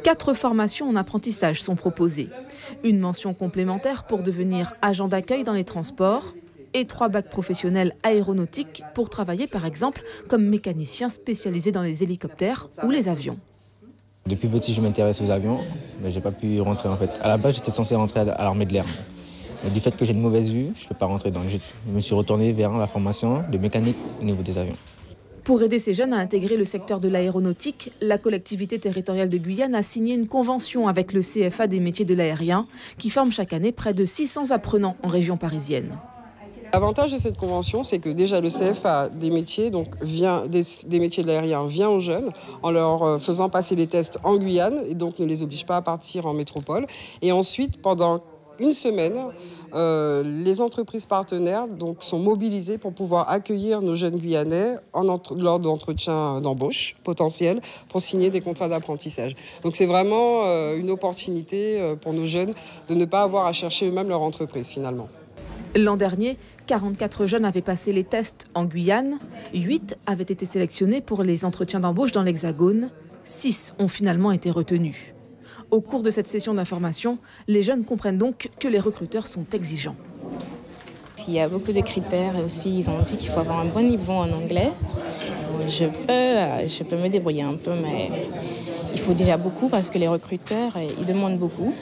4 formations en apprentissage sont proposées. Une mention complémentaire pour devenir agent d'accueil dans les transports et 3 bacs professionnels aéronautiques pour travailler par exemple comme mécanicien spécialisé dans les hélicoptères ou les avions. Depuis petit, je m'intéresse aux avions, mais je n'ai pas pu rentrer en fait. À la base, j'étais censé rentrer à l'armée de l'air. Mais du fait que j'ai une mauvaise vue, je ne peux pas rentrer dans le jet. Je me suis retourné vers la formation de mécanique au niveau des avions. Pour aider ces jeunes à intégrer le secteur de l'aéronautique, la collectivité territoriale de Guyane a signé une convention avec le CFA des métiers de l'aérien qui forme chaque année près de 600 apprenants en région parisienne. L'avantage de cette convention, c'est que déjà le CFA des métiers, des métiers de l'aérien vient aux jeunes en leur faisant passer les tests en Guyane et donc ne les oblige pas à partir en métropole. Et ensuite, pendant une semaine, les entreprises partenaires sont mobilisées pour pouvoir accueillir nos jeunes Guyanais lors d'entretiens d'embauche potentiels pour signer des contrats d'apprentissage. Donc c'est vraiment une opportunité pour nos jeunes de ne pas avoir à chercher eux-mêmes leur entreprise finalement. L'an dernier, 44 jeunes avaient passé les tests en Guyane, 8 avaient été sélectionnés pour les entretiens d'embauche dans l'Hexagone, 6 ont finalement été retenus. Au cours de cette session d'information, les jeunes comprennent donc que les recruteurs sont exigeants. Il y a beaucoup de critères et aussi ils ont dit qu'il faut avoir un bon niveau en anglais. Je peux me débrouiller un peu, mais il faut déjà beaucoup parce que les recruteurs, ils demandent beaucoup.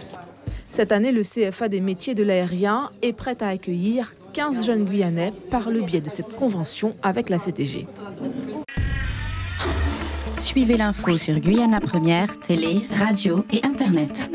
Cette année, le CFA des métiers de l'aérien est prêt à accueillir 15 jeunes Guyanais par le biais de cette convention avec la CTG. Suivez l'info sur Guyana Première, télé, radio et internet.